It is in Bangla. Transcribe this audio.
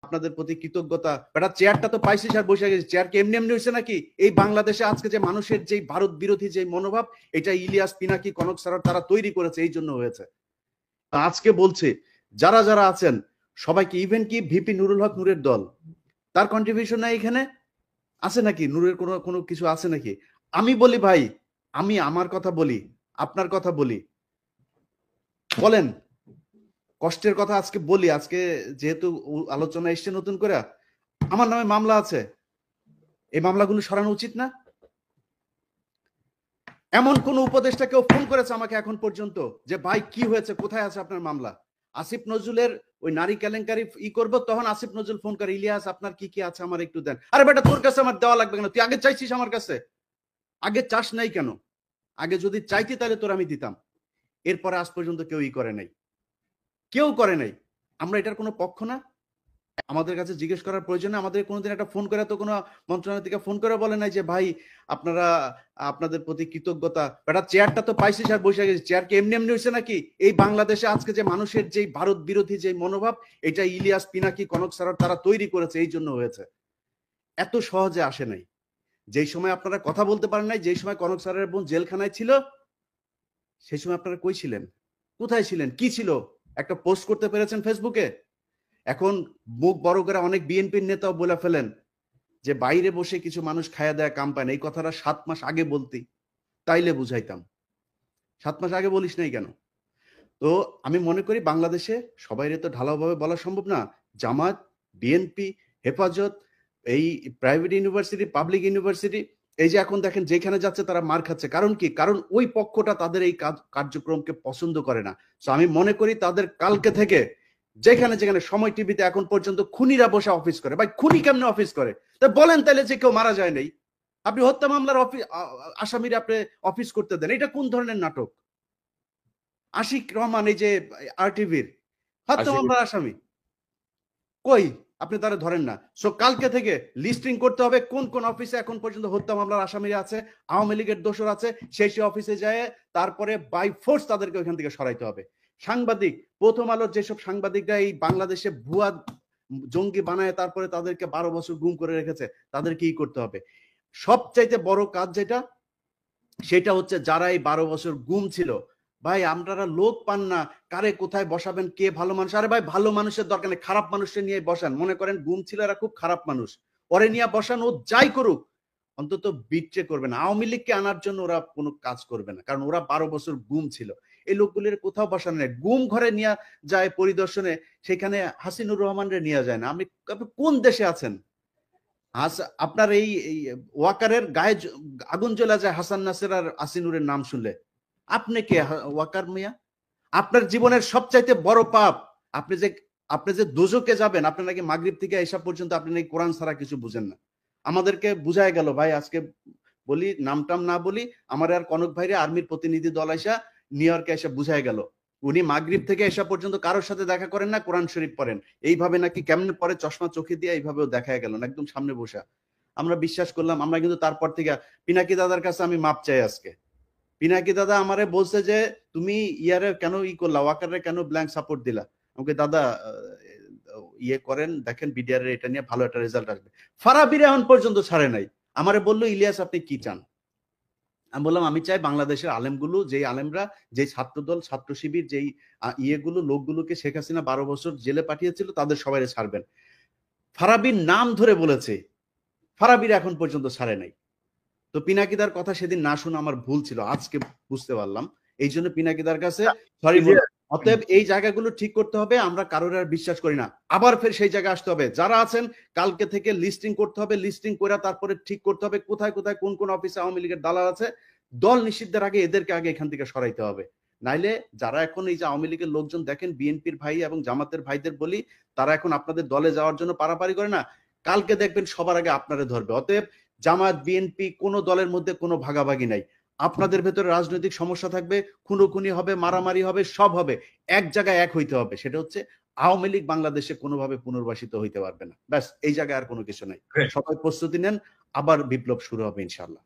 আপনাদের প্রতি কৃতজ্ঞতা। বেটা চেয়ারটা তো পাইছিস আর বসে গেছিস, চেয়ার কি এমনি এমনি হয়েছে নাকি? এই বাংলাদেশে আজকে যে মানুষের যে ভারত বিরোধী যে মনোভাব, এটা ইলিয়াস, পিনাকি, কনক সারার তারা তৈরি করেছে, এই জন্য হয়েছে। আজকে বলছে যারা যারা আছেন সবাইকে, ইভেন কি ভিপি নুরুল হক নূরের দল, তার কন্ট্রিবিউশন নাই এখানে আছে নাকি? নূরের কোনো কোনো কিছু আছে নাকি? আমি বলি ভাই, আমি আমার কথা বলি, আপনার কথা বলি, বলেন কষ্টের কথা আজকে বলি। আজকে যেহেতু আলোচনা এসছে নতুন করে, আমার নামে মামলা আছে, এই মামলাগুলো সরানো উচিত না? এমন কোন উপদেষ্টা কেউ ফোন করেছে আমাকে এখন পর্যন্ত যে ভাই কি হয়েছে, কোথায় আছে আপনার মামলা? আসিফ নজরুলের ওই নারী কেলেঙ্কারি করব, তখন আসিফ নজরুল ফোন করে, ইলিয়াস আপনার কি কি আছে আমার একটু দেন। আরে বেটা তোর কাছে আমার দেওয়া লাগবে কেন? তুই আগে চাইছিস আমার কাছে? আগে চাস নাই কেন? আগে যদি চাইতি তাহলে তোর আমি দিতাম। এরপরে আজ পর্যন্ত কেউ করে নাই, কেউ করে নাই। আমরা এটার কোনো পক্ষ না? আমাদের কাছে জিজ্ঞেস করার প্রয়োজন নেই? আমাদের কোনোদিন একটা ফোন করে তো কোনো মন্ত্রণালয় থেকে ফোন করে বলে নাই যে ভাই আপনারা, আপনাদের প্রতি কৃতজ্ঞতা, বেটা চেয়ারটা তো পাইছিস আর বসে গেছিস, চেয়ার কি এমনি এমনি হয়েছে নাকি? এই বাংলাদেশে আজকে যে মানুষের যে ভারত বিরোধী যে মনোভাব, এটা ইলিয়াস, পিনাকি, কনক সারার তারা তৈরি করেছে, এই জন্য হয়েছে। এত সহজে আসে নাই। যেই সময় আপনারা কথা বলতে পারেন নাই, যেই সময় কনক সারের বোন জেলখানায় ছিল, সেই সময় আপনারা কই ছিলেন? কোথায় ছিলেন? কি ছিল? একটা পোস্ট করতে পেরেছেন ফেসবুকে? এখন মুখ বড় করে অনেক বিএনপির নেতাও বলে ফেলেন যে বাইরে বসে কিছু মানুষ খায়া দেয়া কাম পায় না। এই কথাটা 7 মাস আগে বলতি, তাইলে বুঝাইতাম। 7 মাস আগে বলিস নাই কেন? তো আমি মনে করি বাংলাদেশে সবাইরে তো ঢালাওভাবে বলা সম্ভব না। জামাত, বিএনপি, হেফাজত, এই প্রাইভেট ইউনিভার্সিটি, পাবলিক ইউনিভার্সিটি, এই যে এখন দেখেন যেখানে যাচ্ছে তারা মার খাচ্ছে। কারণ কি? কারণ ওই পক্ষটা তাদের এই কার্যক্রমকে পছন্দ করে না। তো আমি মনে করি তাদের কালকে থেকে যেখানে যেখানে সময় টিভিতে এখন পর্যন্ত খুনিরা বসে অফিস করে। ভাই খুনি কেমনে অফিস করে? তা বলেন তাহলে যে কেউ মারা যায় নাই। আপনি হত্যা মামলার আসামিরা আপনি অফিস করতে দেন, এটা কোন ধরনের নাটক? আশিক রহমান, এই যে আরটিভির হত্যা মামলার আসামি, কই? আপনি তারা ধরেন না। সো কালকে থেকে লিস্টিং করতে হবে কোন কোন অফিসে এখন পর্যন্ত হত্যা মামলার আসামিরা আছে, আওয়ামী লীগের দোষর আছে, সেই সেই অফিসে যায় তারপরে বাই ফোর্স তাদেরকে ওইখান থেকে সরাইতে হবে। সাংবাদিক, প্রথম আলোর যেসব সাংবাদিকরা এই বাংলাদেশে ভুয়া জঙ্গি বানায় তারপরে তাদেরকে 12 বছর গুম করে রেখেছে, তাদেরকে কি করতে হবে? সবচাইতে বড় কাজ যেটা, সেটা হচ্ছে যারা এই 12 বছর গুম ছিল, ভাই আপনারা লোক পান না, কারে কোথায় বসাবেন, কে ভালো মানুষ? আরে ভাই ভালো মানুষের দরকার নেই, খারাপ মানুষের নিয়ে বসান। মনে করেন গুম ছিল, এরা খুব খারাপ মানুষ, ওরে নিয়ে বসান, ও যাই করুক অন্তত বিট্রে করবে না। আওয়ামী লীগকে আনার জন্য ওরা কোনো কাজ করবে না, কারণ ওরা 12 বছর গুম ছিল। এই লোকগুলির কোথাও বসানো নেই। গুম ঘরে নিয়ে যায় পরিদর্শনে, সেখানে হাসিনুর রহমানরে নিয়ে যায় না। আপনি কোন দেশে আছেন? আপনার এই ওয়াকারের গায়ে আগুন জ্বলা যায় হাসান নাসের আর আসিনুরের নাম শুনলে। আপনি কে ওয়াকার মিয়া? আপনার জীবনের সবচাইতে বড় পাপ, আপনি যে দোজকে যাবেন, আপনি নাকি মাগরিব থেকে এসা পর্যন্ত আপনি নাকি কোরআন ছাড়া কিছু বুঝেন না। আমাদেরকে বুঝায় গেল ভাই, আজকে বলি নামটাম না বলি, আমার আর কনক ভাইরে আর্মির প্রতিনিধি দল আইসা নিউ ইয়র্কে এসে বুঝায় গেল উনি মাগরিব থেকে এসা পর্যন্ত কারোর সাথে দেখা করেন না, কোরআন শরীফ পড়েন। এইভাবে নাকি কেমনে পরে চশমা চোখে দিয়ে এইভাবেও দেখা গেল না, একদম সামনে বসা। আমরা বিশ্বাস করলাম। আমরা কিন্তু তারপর থেকে পিনাকি দাদার কাছে আমি মাপ চাই আজকে। পিনাকি দাদা আমারে বলছে যে তুমি ইয়ারে কেন করলা, ওয়াকারে কেন ব্ল্যাঙ্ক সাপোর্ট দিলা? আমাকে দাদা ইয়ে করেন, দেখেন বিডিআর এর এটা নিয়ে ভালো একটা রেজাল্ট আসবে। ফারাবির এখন পর্যন্ত ছাড়ে নাই। আমারে বললো ইলিয়াস আপনি কি চান? আমি বললাম আমি চাই বাংলাদেশের আলেমগুলো, যেই আলেমরা, যেই ছাত্রদল, ছাত্র শিবির, যেই ইয়েগুলো লোকগুলোকে শেখ হাসিনা 12 বছর জেলে পাঠিয়েছিল, তাদের সবাই ছাড়বেন। ফারাবির নাম ধরে বলেছে, ফারাবির এখন পর্যন্ত ছাড়ে নাই। তো পিনাকিদার কথা সেদিন না শুনে আমার ভুল ছিল, আজকে বুঝতে পারলাম। এই জন্য পিনাকিদার কাছে সরি বললাম। অতএব এই জায়গাগুলো ঠিক করতে হবে। আমরা কারোর আর বিশ্বাস করি না, আবার ফের সেই জায়গায় আসতে হবে। যারা আছেন কালকে থেকে লিস্টিং করতে হবে, লিস্টিং করে তারপরে ঠিক করতে হবে কোথায় কোথায় কোন কোন অফিসে আওয়ামী লীগের দালাল আছে। দল নিষিদ্ধের আগে এদেরকে আগে এখান থেকে সরাইতে হবে। নাইলে যারা এখন এই যে আওয়ামী লীগের লোকজন দেখেন, বিএনপির ভাই এবং জামাতের ভাইদের বলি, তারা এখন আপনাদের দলে যাওয়ার জন্য পারাপারি করে না, কালকে দেখবেন সবার আগে আপনারে ধরবে। অতএব জামাত, বিএনপি কোনো দলের মধ্যে কোনো ভাগাভাগি নাই। আপনাদের ভেতরে রাজনৈতিক সমস্যা থাকবে, খুনোখুনি হবে, মারামারি হবে, সব হবে, এক জায়গায় এক হইতে হবে। সেটা হচ্ছে আওয়ামী লীগ বাংলাদেশে কোনোভাবে পুনর্বাসিত হইতে পারবে না। ব্যাস, এই জায়গায় আর কোনো কিছু নাই। সবাই প্রস্তুতি নেন, আবার বিপ্লব শুরু হবে ইনশাল্লাহ।